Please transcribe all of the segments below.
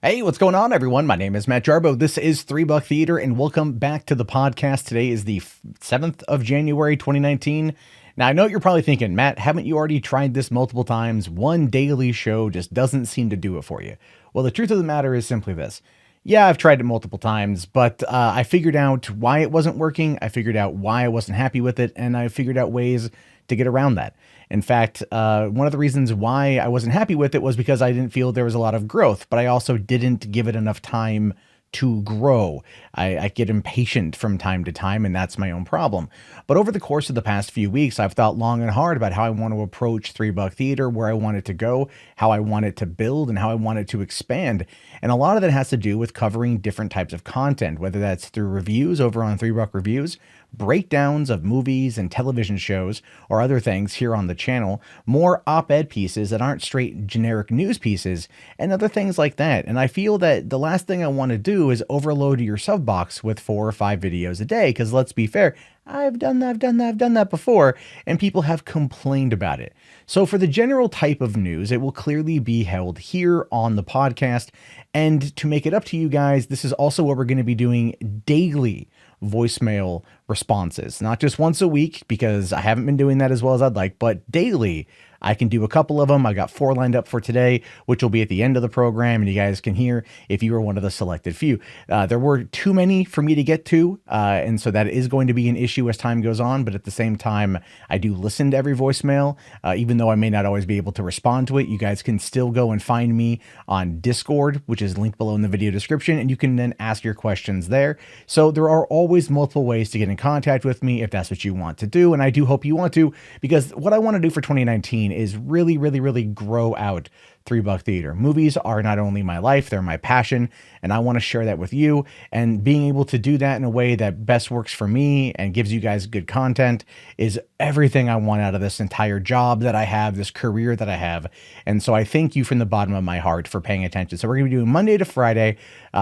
Hey, what's going on, everyone? My name is Matt Jarbo. This is Three Buck Theater, and welcome back to the podcast. Today is the 7th of January, 2019. Now, I know what you're probably thinking, Matt, haven't you already tried this multiple times? One daily show just doesn't seem to do it for you. Well, the truth of the matter is simply this. Yeah, I've tried it multiple times, but I figured out why it wasn't working. I figured out why I wasn't happy with it, and I figured out ways to get around that. In fact, one of the reasons why I wasn't happy with it was because I didn't feel there was a lot of growth, but I also didn't give it enough time to grow. I get impatient from time to time, and that's my own problem. But over the course of the past few weeks, I've thought long and hard about how I want to approach Three Buck Theater, where I want it to go, how I want it to build, and how I want it to expand. And a lot of that has to do with covering different types of content, whether that's through reviews over on Three Buck Reviews, breakdowns of movies and television shows, or other things here on the channel, more op-ed pieces that aren't straight generic news pieces, and other things like that. And I feel that the last thing I want to do is overload your sub box with 4 or 5 videos a day, because let's be fair, I've done that before, and people have complained about it. So for the general type of news, it will clearly be held here on the podcast. And to make it up to you guys, this is also what we're going to be doing daily voicemail responses, not just once a week, because I haven't been doing that as well as I'd like, but daily. I can do a couple of them. I got 4 lined up for today, which will be at the end of the program, and you guys can hear if you were one of the selected few. There were too many for me to get to, and so that is going to be an issue as time goes on, but at the same time, I do listen to every voicemail, even though I may not always be able to respond to it. You guys can still go and find me on Discord, which is linked below in the video description, and you can then ask your questions there. So there are always multiple ways to get in contact with me if that's what you want to do, and I do hope you want to, because what I want to do for 2019 is really grow out Three Buck Theater. Movies are not only my life, they're my passion, and I want to share that with you. And being able to do that in a way that best works for me and gives you guys good content is everything I want out of this entire job that I have, this career that I have. And so I thank you from the bottom of my heart for paying attention. So we're going to be doing Monday to Friday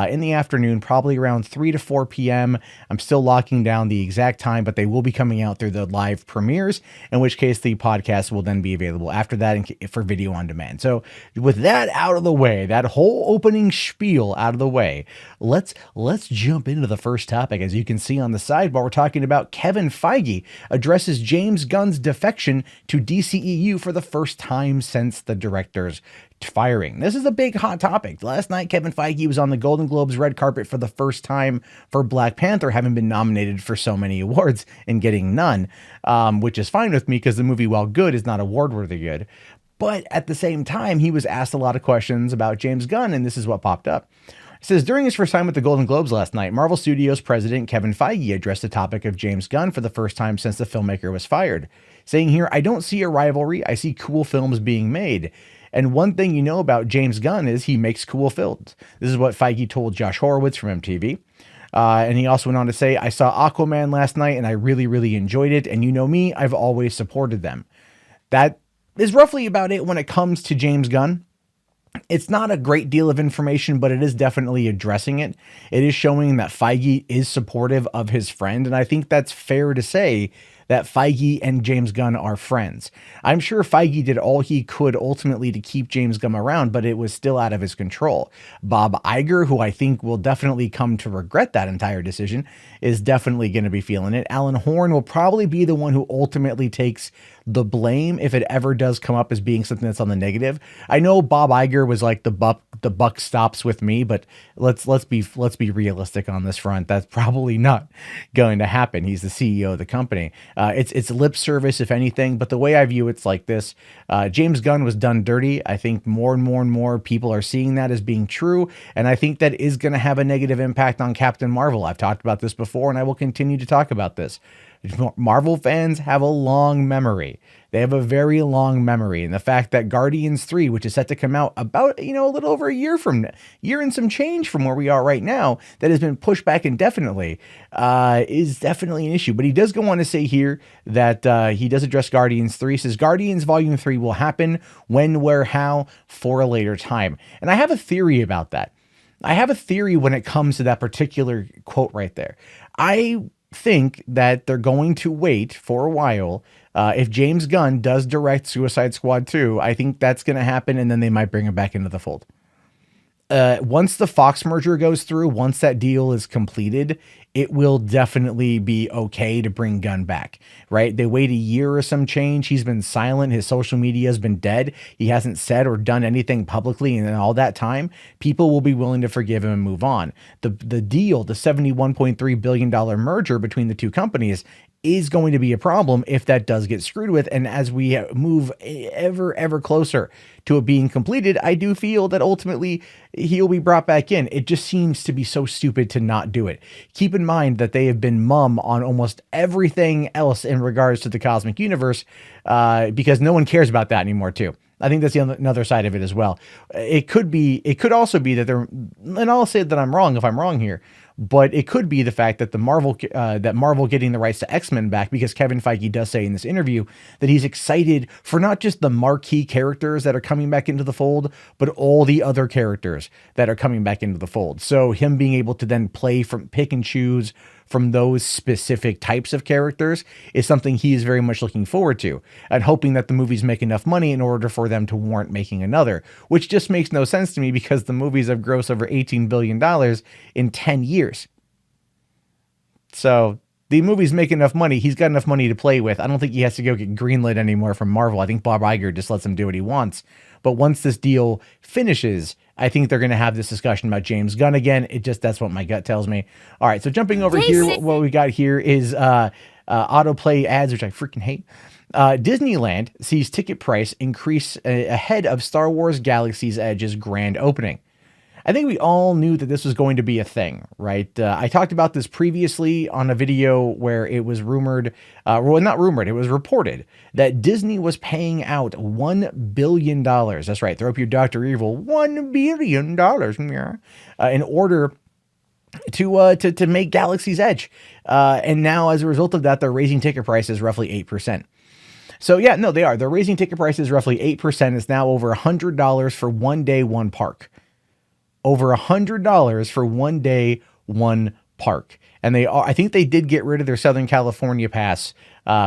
in the afternoon, probably around 3 to 4 p.m. I'm still locking down the exact time, but they will be coming out through the live premieres, in which case the podcast will then be available after that for video on demand. So with that out of the way, that whole opening spiel out of the way, let's jump into the first topic. As you can see on the sidebar, we're talking about Kevin Feige addresses James Gunn's defection to DCEU for the first time since the director's firing. This is a big hot topic. Last night, Kevin Feige was on the Golden Globes red carpet for the first time for Black Panther, having been nominated for so many awards and getting none, which is fine with me because the movie, while good, is not award-worthy good. But at the same time, he was asked a lot of questions about James Gunn, and this is what popped up. It says, during his first time with the Golden Globes last night, Marvel Studios president Kevin Feige addressed the topic of James Gunn for the first time since the filmmaker was fired, saying here, "I don't see a rivalry. I see cool films being made. And one thing you know about James Gunn is he makes cool films." This is what Feige told Josh Horowitz from MTV. And he also went on to say, "I saw Aquaman last night and I really enjoyed it. And you know me, I've always supported them." That is roughly about it when it comes to James Gunn. It's not a great deal of information, but it is definitely addressing it. It is showing that Feige is supportive of his friend, and I think that's fair to say that Feige and James Gunn are friends. I'm sure Feige did all he could ultimately to keep James Gunn around, but it was still out of his control. Bob Iger, who I think will definitely come to regret that entire decision, is definitely going to be feeling it. Alan Horn will probably be the one who ultimately takes the blame if it ever does come up as being something that's on the negative. I know Bob Iger was like the buck stops with me, but let's be realistic on this front. That's probably not going to happen. He's the CEO of the company. It's lip service, if anything, but the way I view it's like this. James Gunn was done dirty. I think more and more people are seeing that as being true, and I think that is going to have a negative impact on Captain Marvel. I've talked about this before, and I will continue to talk about this. Marvel fans have a long memory. They have a very long memory. And the fact that Guardians 3, which is set to come out about, a little over a year and some change from where we are right now, that has been pushed back indefinitely, is definitely an issue. But he does go on to say here that he does address Guardians 3. He says Guardians Volume 3 will happen when, where, how, for a later time. And I have a theory about that. I have a theory when it comes to that particular quote right there. I think that they're going to wait for a while. If James Gunn does direct Suicide Squad 2, I think that's going to happen, and then they might bring him back into the fold. Once the Fox merger goes through, once that deal is completed, it will definitely be okay to bring Gunn back, right? They wait a year or some change. He's been silent. His social media has been dead. He hasn't said or done anything publicly. And in all that time, people will be willing to forgive him and move on. The deal, the $71.3 billion merger between the two companies, is going to be a problem if that does get screwed with. And as we move ever closer to it being completed, I do feel that ultimately he'll be brought back in. It just seems to be so stupid to not do it. Keep in mind that they have been mum on almost everything else in regards to the cosmic universe, because no one cares about that anymore too. I think that's another side of it as well. It could also be that they're, and I'll say that I'm wrong if I'm wrong here, but it could be the fact that Marvel getting the rights to X-Men back, because Kevin Feige does say in this interview that he's excited for not just the marquee characters that are coming back into the fold, but all the other characters that are coming back into the fold. So him being able to then pick and choose from those specific types of characters is something he is very much looking forward to, and hoping that the movies make enough money in order for them to warrant making another, which just makes no sense to me because the movies have grossed over $18 billion in 10 years. So the movies make enough money. He's got enough money to play with. I don't think he has to go get greenlit anymore from Marvel. I think Bob Iger just lets him do what he wants. But once this deal finishes, I think they're going to have this discussion about James Gunn again. That's what my gut tells me. All right, so jumping over here, what we got here is autoplay ads, which I freaking hate. Disneyland sees ticket price increase ahead of Star Wars Galaxy's Edge's grand opening. I think we all knew that this was going to be a thing, right? I talked about this previously on a video where it was rumored, well, not rumored, it was reported that Disney was paying out $1 billion. That's right. Throw up your Dr. Evil, $1 billion, in order to make Galaxy's Edge. And now as a result of that, they're raising ticket prices roughly 8%. So yeah, no, they are. They're raising ticket prices roughly 8%. It's now over $100 for one day, one park. Over $100 for one day, one park. And I think they did get rid of their Southern California pass,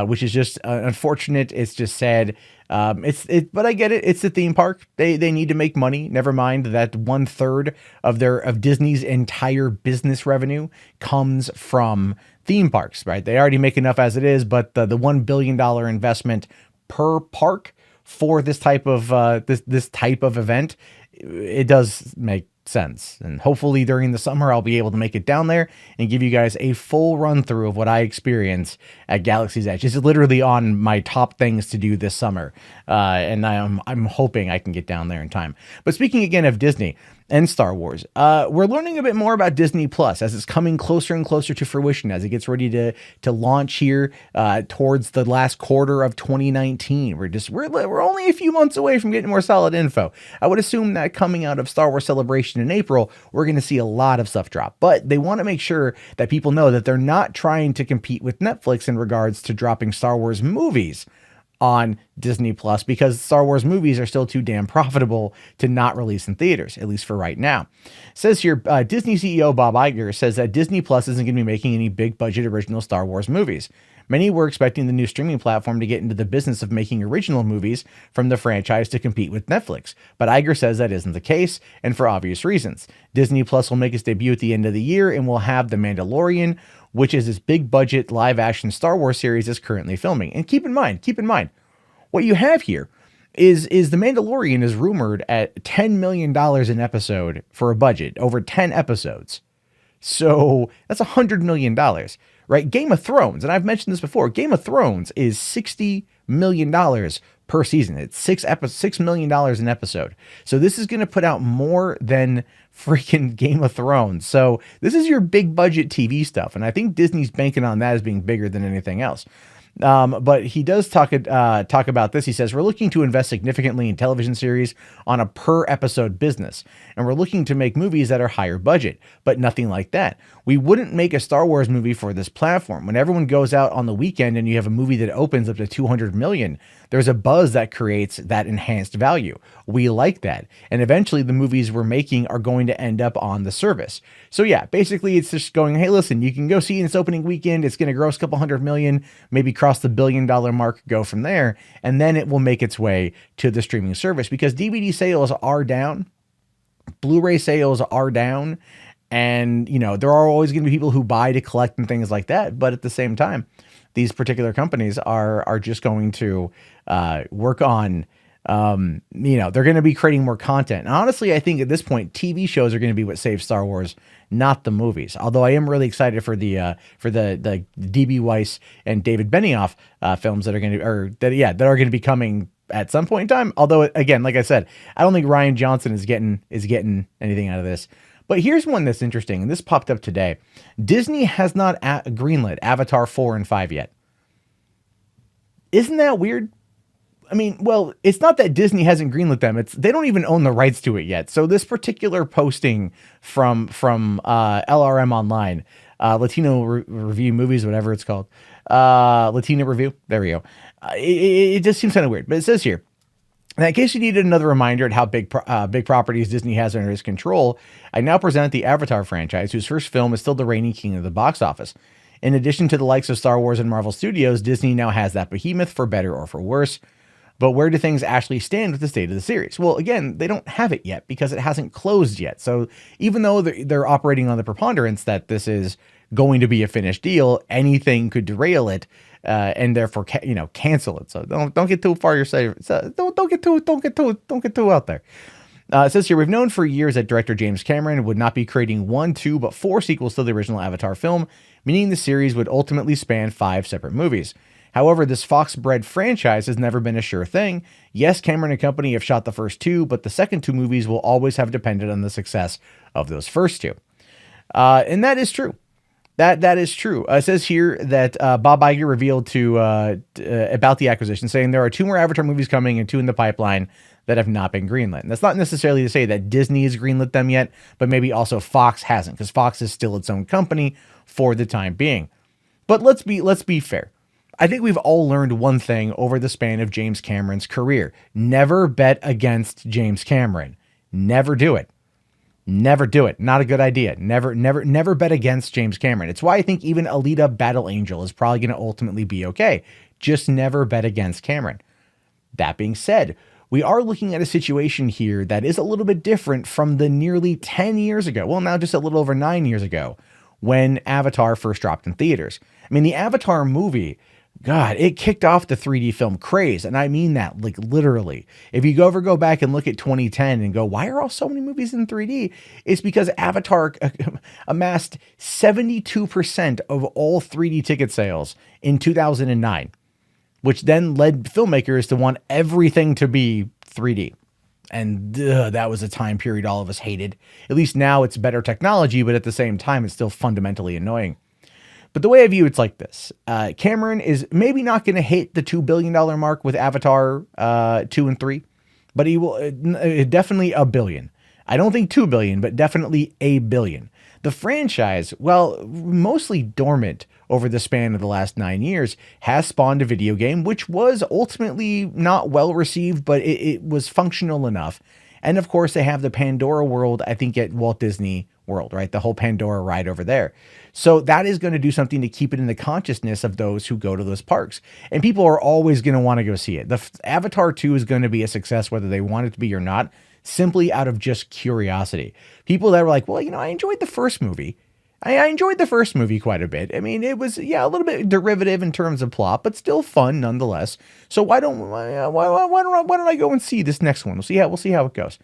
which is just unfortunate. It's just sad. But I get it. It's the theme park. They need to make money. Never mind that 1/3 of Disney's entire business revenue comes from theme parks, right? They already make enough as it is, but the $1 billion investment per park for this type of this type of event, it does make sense. And hopefully during the summer I'll be able to make it down there and give you guys a full run through of what I experienced at Galaxy's Edge. This is literally on my top things to do this summer, and I'm hoping I can get down there in time. But speaking again of Disney and Star Wars, we're learning a bit more about Disney Plus as it's coming closer and closer to fruition, as it gets ready to launch here towards the last quarter of 2019. We're only a few months away from getting more solid info. I would assume that coming out of Star Wars Celebration in April, we're going to see a lot of stuff drop. But they want to make sure that people know that they're not trying to compete with Netflix in regards to dropping Star Wars movies on Disney Plus, because Star Wars movies are still too damn profitable to not release in theaters, at least for right now. It says here, Disney CEO Bob Iger says that Disney Plus isn't going to be making any big budget original Star Wars movies. Many were expecting the new streaming platform to get into the business of making original movies from the franchise to compete with Netflix, but Iger says that isn't the case, and for obvious reasons. Disney Plus will make its debut at the end of the year and will have The Mandalorian, which is this big budget live action Star Wars series is currently filming. And keep in mind, what you have here is The Mandalorian is rumored at $10 million an episode for a budget over 10 episodes. So that's $100 million, right? Game of Thrones, and I've mentioned this before, Game of Thrones is $60 million per season. It's $6 million an episode. So this is going to put out more than freaking Game of Thrones. So this is your big budget TV stuff. And I think Disney's banking on that as being bigger than anything else. But he does talk about this. He says, we're looking to invest significantly in television series on a per episode business. And we're looking to make movies that are higher budget, but nothing like that. We wouldn't make a Star Wars movie for this platform. When everyone goes out on the weekend and you have a movie that opens up to 200 million, there's a buzz that creates that enhanced value. We like that. And eventually the movies we're making are going to end up on the service. So yeah, basically it's just going, hey, listen, you can go see it in its opening weekend. It's going to gross a couple hundred million, maybe cross the $1 billion mark, go from there. And then it will make its way to the streaming service, because DVD sales are down. Blu-ray sales are down, and there are always going to be people who buy to collect and things like that. But at the same time, these particular companies are just going to work on, they're going to be creating more content. And honestly, I think at this point, TV shows are going to be what saves Star Wars, not the movies. Although I am really excited for the DB Weiss and David Benioff films that are going to, that are going to be coming at some point in time. Although, again, like I said, I don't think Rian Johnson is getting anything out of this. But here's one that's interesting, and this popped up today. Disney has not greenlit Avatar 4 and 5 yet. Isn't that weird? I mean, well, it's not that Disney hasn't greenlit them. They don't even own the rights to it yet. So this particular posting from LRM Online, Latino Review Movies, whatever it's called, Latino Review. There we go. It just seems kind of weird, but it says here, now, in case you needed another reminder at how big properties Disney has under his control, I now present the Avatar franchise, whose first film is still the reigning king of the box office. In addition to the likes of Star Wars and Marvel Studios, Disney now has that behemoth, for better or for worse. But where do things actually stand with the state of the series? Well, again, they don't have it yet because it hasn't closed yet. So even though they're operating on the preponderance that this is going to be a finished deal, anything could derail it. And therefore, cancel it. So don't get too far yourself. Don't get too out there. It says here, we've known for years that director James Cameron would not be creating 1, 2, but 4 sequels to the original Avatar film, meaning the series would ultimately span 5 separate movies. However, this Fox-bred franchise has never been a sure thing. Yes, Cameron and company have shot the first 2, but the second 2 movies will always have depended on the success of those first 2. And that is true. That is true. It says here that Bob Iger revealed about the acquisition, saying there are 2 more Avatar movies coming and 2 in the pipeline that have not been greenlit. And that's not necessarily to say that Disney has greenlit them yet, but maybe also Fox hasn't, because Fox is still its own company for the time being. But let's be fair. I think we've all learned one thing over the span of James Cameron's career: never bet against James Cameron. Never do it. Never do it. Not a good idea. Never bet against James Cameron. It's why I think even Alita Battle Angel is probably going to ultimately be okay. Just never bet against Cameron. That being said, we are looking at a situation here that is a little bit different from the nearly 10 years ago. Well, now just a little over 9 years ago when Avatar first dropped in theaters. I mean, the Avatar movie, God, it kicked off the 3D film craze. And I mean that, like, literally. If you go back and look at 2010 and go, why are all so many movies in 3D? It's because Avatar amassed 72% of all 3D ticket sales in 2009, which then led filmmakers to want everything to be 3D. And that was a time period all of us hated. At least now it's better technology, but at the same time, it's still fundamentally annoying. But the way I view it's like this. Cameron is maybe not going to hit the $2 billion mark with Avatar 2 and 3, but he will definitely $1 billion. I don't think 2 billion, but definitely $1 billion. The franchise, well, mostly dormant over the span of the last 9 years, has spawned a video game, which was ultimately not well received, but it was functional enough. And of course, they have the Pandora world, I think, at Walt Disney World, right? The whole Pandora ride over there. So that is going to do something to keep it in the consciousness of those who go to those parks. And people are always going to want to go see it. The Avatar 2 is going to be a success, whether they want it to be or not, simply out of just curiosity. People that were like, well, I enjoyed the first movie. I enjoyed the first movie quite a bit. I mean, it was, a little bit derivative in terms of plot, but still fun nonetheless. So why don't I go and see this next one? We'll see how it goes.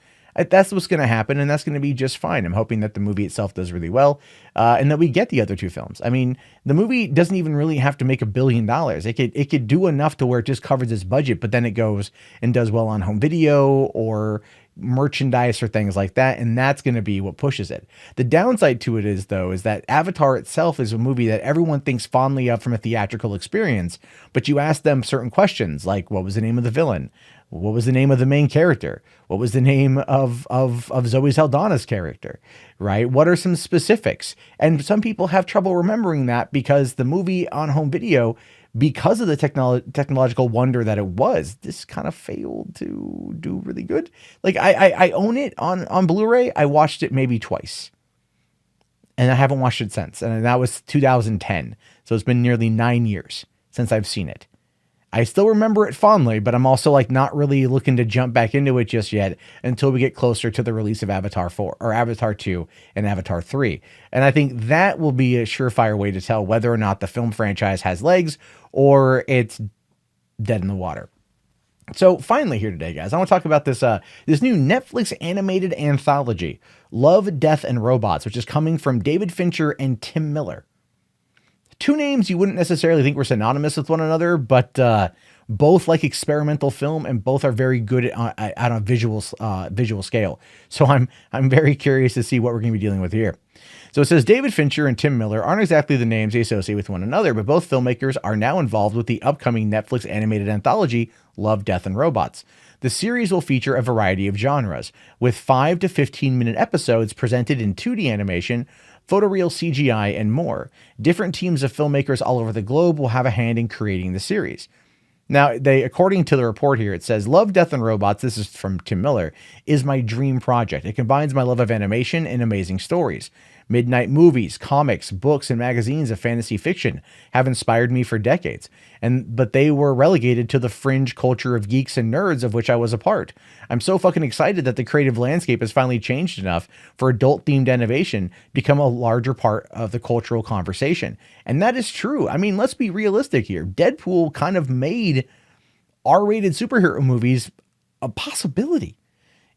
That's what's going to happen, and that's going to be just fine. I'm hoping that the movie itself does really well, and that we get the other 2 films. I mean, the movie doesn't even really have to make $1 billion. It could do enough to where it just covers its budget, but then it goes and does well on home video or merchandise or things like that, and that's going to be what pushes it. The downside to it is that Avatar itself is a movie that everyone thinks fondly of from a theatrical experience, but you ask them certain questions like, what was the name of the villain? What was the name of the main character? What was the name of Zoe Saldana's character, right? What are some specifics? And some people have trouble remembering that because the movie on home video, because of the technological wonder that it was, this kind of failed to do really good. Like I own it on Blu-ray. I watched it maybe twice, and I haven't watched it since. And that was 2010. So it's been nearly 9 years since I've seen it. I still remember it fondly, but I'm also like not really looking to jump back into it just yet until we get closer to the release of Avatar 4 or Avatar 2 and Avatar 3. And I think that will be a surefire way to tell whether or not the film franchise has legs or it's dead in the water. So finally here today, guys, I want to talk about this new Netflix animated anthology, Love, Death, and Robots, which is coming from David Fincher and Tim Miller. Two names you wouldn't necessarily think were synonymous with one another, but both like experimental film and both are very good on a visual scale. So I'm very curious to see what we're going to be dealing with here. So it says David Fincher and Tim Miller aren't exactly the names they associate with one another, but both filmmakers are now involved with the upcoming Netflix animated anthology, Love, Death, and Robots. The series will feature a variety of genres, with 5 to 15-minute episodes presented in 2D animation, photoreal CGI, and more. Different teams of filmmakers all over the globe will have a hand in creating the series. Now, according to the report here, it says, Love, Death, and Robots, this is from Tim Miller, is my dream project. It combines my love of animation and amazing stories. Midnight movies, comics, books, and magazines of fantasy fiction have inspired me for decades, but they were relegated to the fringe culture of geeks and nerds of which I was a part. I'm so fucking excited that the creative landscape has finally changed enough for adult-themed animation become a larger part of the cultural conversation. And that is true. I mean, let's be realistic here. Deadpool kind of made R-rated superhero movies a possibility.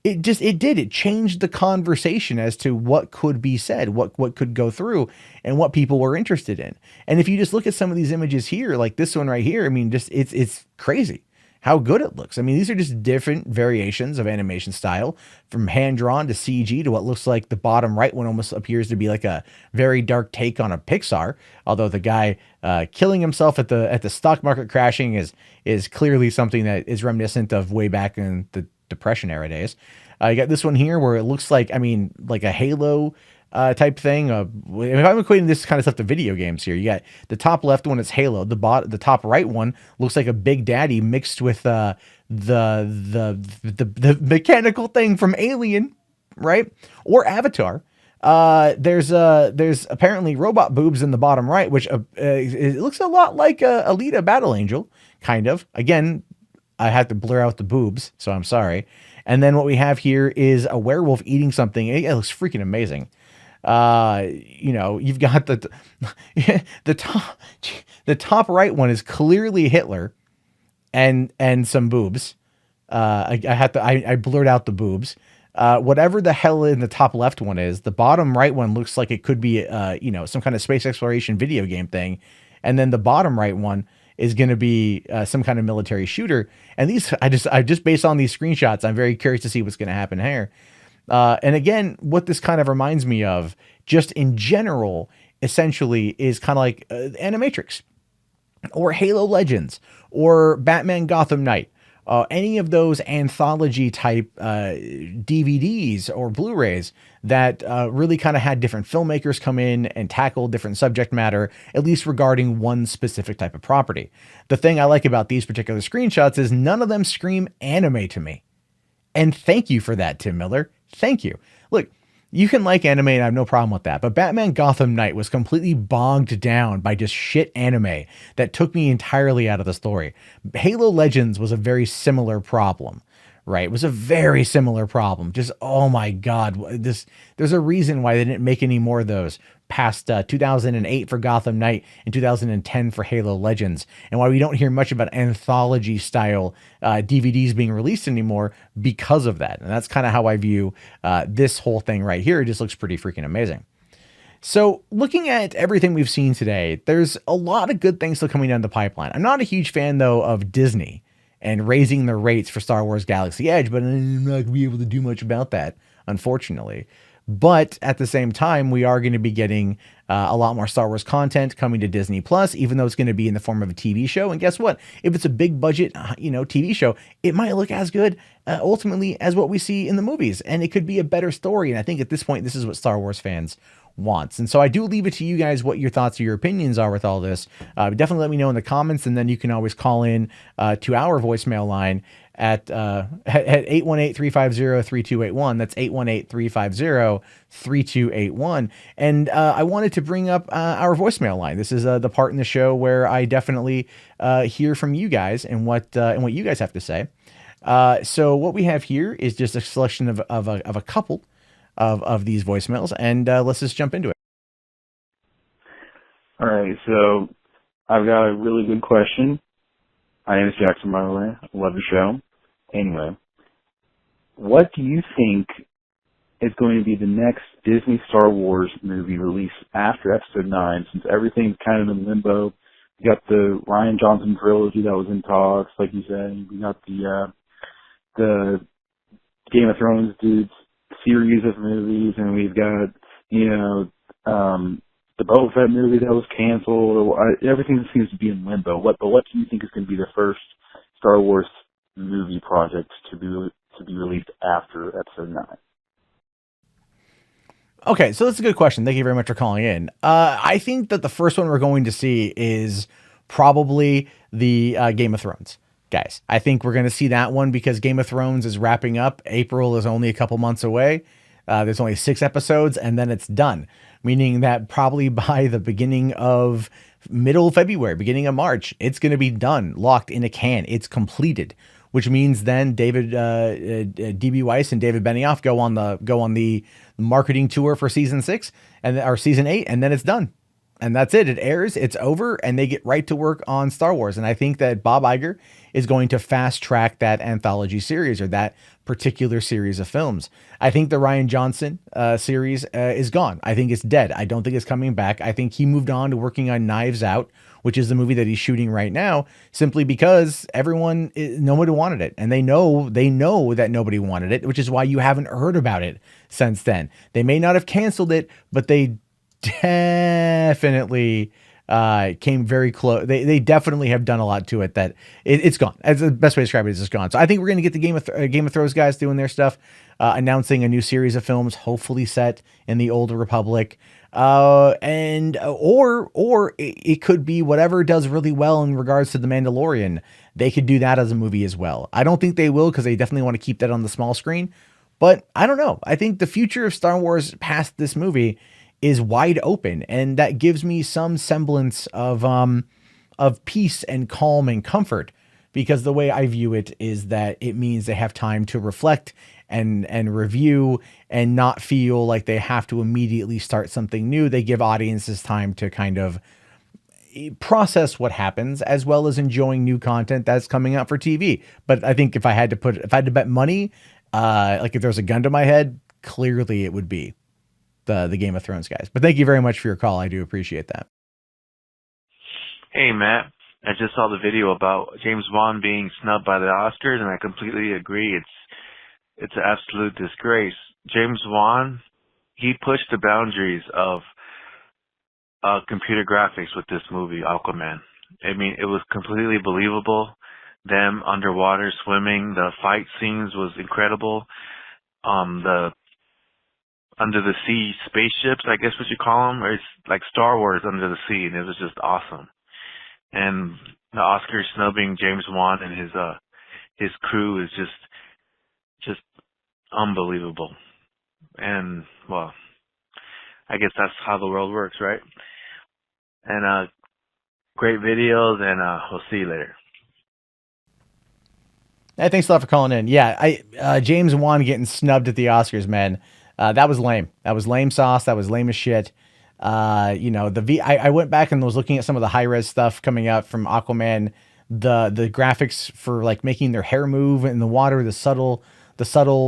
It did. It changed the conversation as to what could be said, what could go through, and what people were interested in. And if you just look at some of these images here, like this one right here, I mean, just it's crazy how good it looks. I mean, these are just different variations of animation style, from hand-drawn to CG to what looks like the bottom right one almost appears to be like a very dark take on a Pixar. Although the guy killing himself at the stock market crashing is clearly something that is reminiscent of way back in the Depression era days. You got this one here where it looks like, I mean, like a Halo type thing. If I'm equating this kind of stuff to video games here, you got the top left one is Halo. The top right one looks like a Big Daddy mixed with the mechanical thing from Alien, right? Or Avatar. There's apparently robot boobs in the bottom right, which it looks a lot like Alita Battle Angel, kind of. Again, I had to blur out the boobs, so I'm sorry. And then what we have here is a werewolf eating something. It looks freaking amazing. You've got the top right one is clearly Hitler and some boobs. I blurred out the boobs. Whatever the hell in the top left one is, the bottom right one looks like it could be some kind of space exploration video game thing. And then the bottom right one is going to be some kind of military shooter. And these, I just based on these screenshots, I'm very curious to see what's going to happen here. And again, what this kind of reminds me of, just in general, essentially, is kind of like Animatrix, or Halo Legends, or Batman Gotham Knight. Any of those anthology type DVDs or Blu-rays that really kind of had different filmmakers come in and tackle different subject matter, at least regarding one specific type of property. The thing I like about these particular screenshots is none of them scream anime to me. And thank you for that, Tim Miller. Thank you. Look, you can like anime and I have no problem with that, but Batman Gotham Knight was completely bogged down by just shit anime that took me entirely out of the story. Halo Legends was a very similar problem, right? It was a very similar problem. Just, oh my God, there's a reason why they didn't make any more of those past 2008 for Gotham Knight and 2010 for Halo Legends, and why we don't hear much about anthology style DVDs being released anymore because of that. And that's kind of how I view this whole thing right here. It just looks pretty freaking amazing. So looking at everything we've seen today, there's a lot of good things still coming down the pipeline. I'm not a huge fan though of Disney and raising the rates for Star Wars Galaxy Edge, but I'm not going to be able to do much about that, unfortunately. But at the same time, we are going to be getting a lot more Star Wars content coming to Disney Plus, even though it's going to be in the form of a TV show. And guess what? If it's a big budget, TV show, it might look as good ultimately as what we see in the movies. And it could be a better story. And I think at this point, this is what Star Wars fans wants. And so I do leave it to you guys what your thoughts or your opinions are with all this. Definitely let me know in the comments, and then you can always call in to our voicemail line at 818-350-3281. That's 818-350-3281. And I wanted to bring up our voicemail line. This is the part in the show where I definitely hear from you guys and what you guys have to say. So what we have here is just a selection of a couple of these voicemails, and let's just jump into it. All right, so I've got a really good question. My name is Jackson, by the way. I love the show. Anyway, what do you think is going to be the next Disney Star Wars movie released after Episode 9, since everything's kind of in limbo? You got the Rian Johnson trilogy that was in talks, like you said. We got the Game of Thrones dudes series of movies, and we've got, the Boba Fett movie that was canceled. Everything seems to be in limbo. What do you think is going to be the first Star Wars movie project to be released after Episode 9? Okay, so that's a good question. Thank you very much for calling in. I think that the first one we're going to see is probably the Game of Thrones. Guys, I think we're going to see that one because Game of Thrones is wrapping up. April is only a couple months away. There's only 6 episodes, and then it's done. Meaning that probably by the beginning of middle February, beginning of March, it's going to be done, locked in a can. It's completed, which means then David DB Weiss and David Benioff go on the marketing tour for season 6 or season 8, and then it's done. And that's it. It airs, it's over, and they get right to work on Star Wars. And I think that Bob Iger is going to fast track that anthology series or that particular series of films. I think the Rian Johnson series is gone. I think it's dead. I don't think it's coming back. I think he moved on to working on Knives Out, which is the movie that he's shooting right now, simply because nobody wanted it. And they know that nobody wanted it, which is why you haven't heard about it since then. They may not have canceled it, but they definitely came very close. They definitely have done a lot to it that it's gone. As the best way to describe it is it's gone. So I think we're going to get the Game of Thrones guys doing their stuff, announcing a new series of films, hopefully set in the Old Republic. Or it could be whatever does really well in regards to The Mandalorian. They could do that as a movie as well. I don't think they will because they definitely want to keep that on the small screen. But I don't know. I think the future of Star Wars past this movie is wide open, and that gives me some semblance of peace and calm and comfort, because the way I view it is that it means they have time to reflect and review and not feel like they have to immediately start something new. They give audiences time to kind of process what happens, as well as enjoying new content that's coming out for TV. But I think if I had to bet money, like if there's a gun to my head, clearly it would be the Game of Thrones guys. But thank you very much for your call. I do appreciate that. Hey, Matt. I just saw the video about James Wan being snubbed by the Oscars, and I completely agree. It's an absolute disgrace. James Wan, he pushed the boundaries of computer graphics with this movie, Aquaman. I mean, it was completely believable. Them underwater swimming, the fight scenes was incredible. The under the sea spaceships, I guess what you call them, or it's like Star Wars under the sea, and it was just awesome. And the Oscar snubbing James Wan and his crew is just unbelievable. And well, I guess that's how the world works, right? And great videos, and we'll see you later. Hey, thanks a lot for calling in. Yeah, James Wan getting snubbed at the Oscars, man. That was lame. That was lame sauce. That was lame as shit. I went back and was looking at some of the high res stuff coming out from Aquaman. The graphics for like making their hair move in the water, the subtle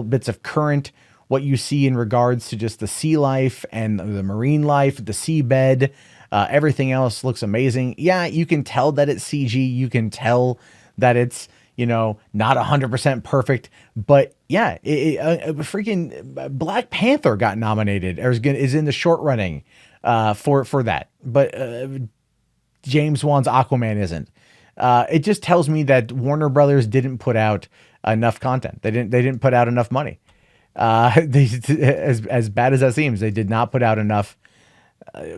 bits of current, what you see in regards to just the sea life and the marine life, the seabed, everything else looks amazing. Yeah, you can tell that it's CG. You can tell that it's, not 100% perfect, but yeah, freaking Black Panther got nominated or is in the short running for that. But James Wan's Aquaman isn't. It just tells me that Warner Brothers didn't put out enough content. They didn't put out enough money. As bad as that seems, they did not put out enough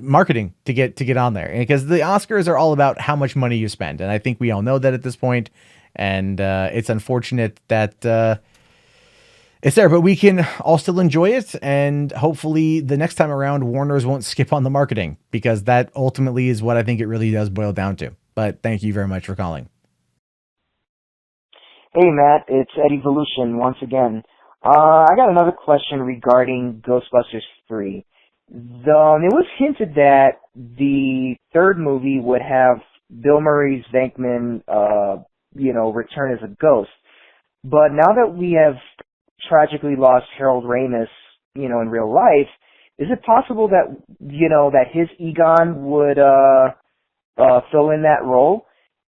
marketing to get on there. And because the Oscars are all about how much money you spend, and I think we all know that at this point. And it's unfortunate that it's there, but we can all still enjoy it. And hopefully the next time around, Warner's won't skip on the marketing, because that ultimately is what I think it really does boil down to. But thank you very much for calling. Hey, Matt, it's Evolution once again. I got another question regarding Ghostbusters 3. It was hinted that the third movie would have Bill Murray's Venkman, return as a ghost. But now that we have tragically lost Harold Ramis, in real life, is it possible that, that his Egon would fill in that role?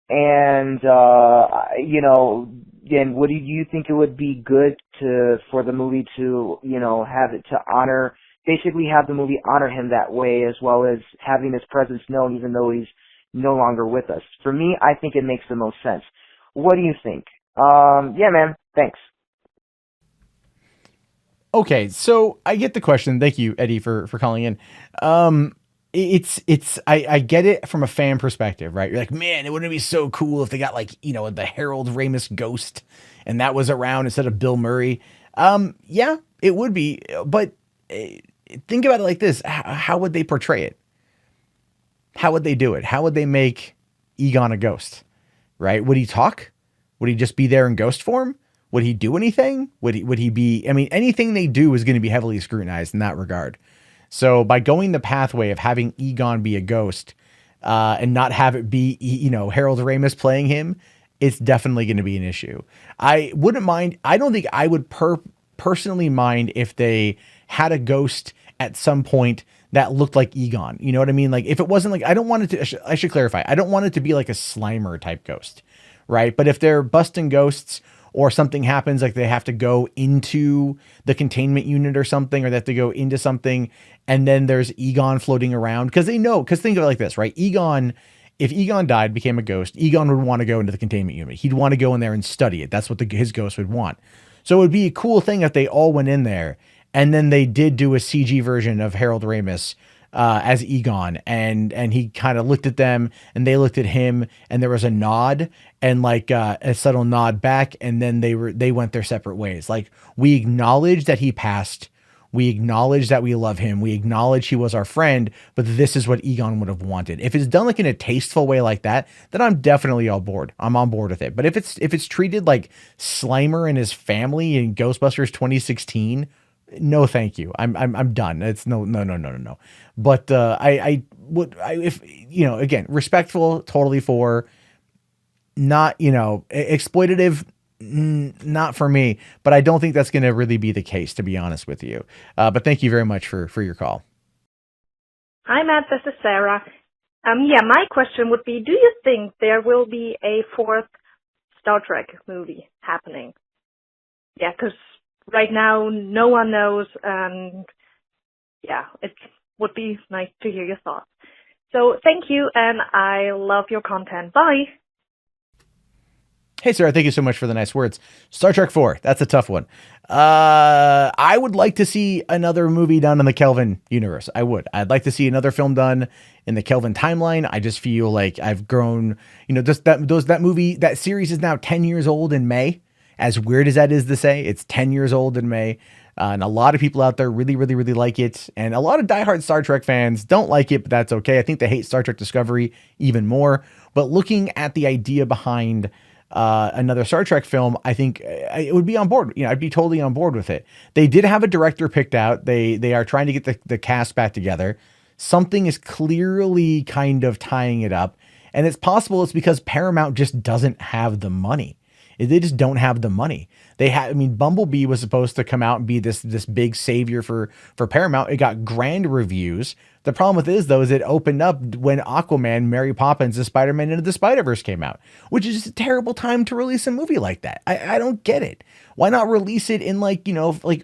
And, and what do you think it would be good for the movie to, have it to honor, basically have the movie honor him that way, as well as having his presence known even though he's no longer with us? For me, I think it makes the most sense. What do you think? Yeah, man. Thanks. Okay, so I get the question. Thank you, Eddie, for calling in. I get it from a fan perspective, right? You're like, man, it wouldn't be so cool if they got like, the Harold Ramis ghost and that was around instead of Bill Murray. Yeah, it would be, but think about it like this. How would they portray it? How would they do it? How would they make Egon a ghost, right? Would he talk? Would he just be there in ghost form? Would he do anything? Would he be, anything they do is going to be heavily scrutinized in that regard. So by going the pathway of having Egon be a ghost, and not have it be, Harold Ramis playing him, it's definitely going to be an issue. I wouldn't mind. I don't think I would personally mind if they had a ghost at some point that looked like Egon. You know what I mean? Like if it wasn't like, I don't want it to, I should clarify. I don't want it to be like a Slimer type ghost, right? But if they're busting ghosts, or something happens, like they have to go into the containment unit or something, or they have to go into something, and then there's Egon floating around, because think of it like this, right? If Egon died, became a ghost, Egon would want to go into the containment unit. He'd want to go in there and study it. That's what his ghost would want. So it would be a cool thing if they all went in there, and then they did do a CG version of Harold Ramis as Egon, and he kind of looked at them and they looked at him, and there was a nod and like a subtle nod back, and then they went their separate ways. Like, we acknowledge that he passed, we acknowledge that we love him, we acknowledge he was our friend, but this is what Egon would have wanted. If it's done like in a tasteful way like that, then I'm definitely all board. I'm on board with it. But if it's treated like Slimer and his family in Ghostbusters 2016, no, thank you. I'm done. It's no. But if again, respectful, totally for, not, exploitative, not for me, but I don't think that's going to really be the case, to be honest with you. But thank you very much for your call. Hi, Matt. This is Sarah. My question would be, do you think there will be a fourth Star Trek movie happening? Yeah, because right now, no one knows, and it would be nice to hear your thoughts. So thank you, and I love your content. Bye. Hey, Sarah, thank you so much for the nice words. Star Trek 4, that's a tough one. I would like to see another movie done in the Kelvin universe. I'd like to see another film done in the Kelvin timeline. I just feel like I've grown, that movie, that series is now 10 years old in May. As weird as that is to say, it's 10 years old in May. And a lot of people out there really, really, really like it. And a lot of diehard Star Trek fans don't like it, but that's okay. I think they hate Star Trek Discovery even more. But looking at the idea behind another Star Trek film, I think it would be on board. I'd be totally on board with it. They did have a director picked out. They are trying to get the cast back together. Something is clearly kind of tying it up. And it's possible it's because Paramount just doesn't have the money. They just don't have the money. Bumblebee was supposed to come out and be this big savior for Paramount. It got grand reviews. The problem with it is, though, is it opened up when Aquaman, Mary Poppins, and Spider-Man Into the Spider-Verse came out, which is just a terrible time to release a movie like that. I don't get it. Why not release it in like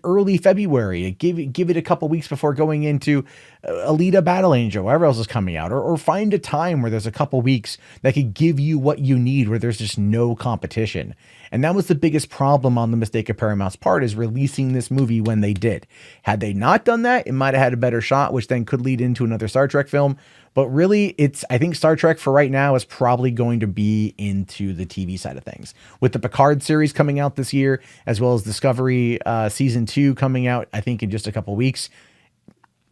early February? Give it a couple weeks before going into Alita Battle Angel, whatever else is coming out, or find a time where there's a couple weeks that could give you what you need, where there's just no competition. And that was the biggest problem on the mistake of Paramount's part, is releasing this movie when they did. Had they not done that, it might have had a better shot, which then could lead into another Star Trek film. But really, I think Star Trek for right now is probably going to be into the TV side of things. With the Picard series coming out this year, as well as Discovery Season 2 coming out, I think in just a couple weeks,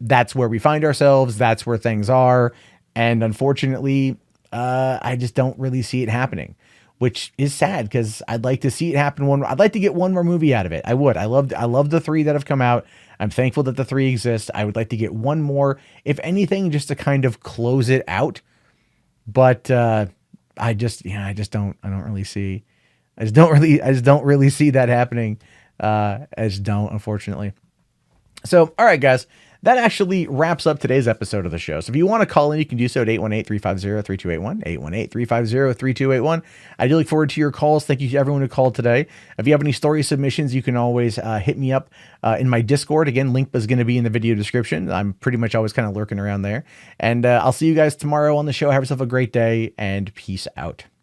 that's where we find ourselves. That's where things are. And unfortunately, I just don't really see it happening, which is sad because I'd like to see it happen. I'd like to get one more movie out of it. I would. I love the 3 that have come out. I'm thankful that the 3 exist. I would like to get one more, if anything, just to kind of close it out. But I just don't really see that happening. Unfortunately. So, all right, guys. That actually wraps up today's episode of the show. So if you want to call in, you can do so at 818-350-3281, 818-350-3281. I do look forward to your calls. Thank you to everyone who called today. If you have any story submissions, you can always hit me up in my Discord. Again, link is going to be in the video description. I'm pretty much always kind of lurking around there. And I'll see you guys tomorrow on the show. Have yourself a great day, and peace out.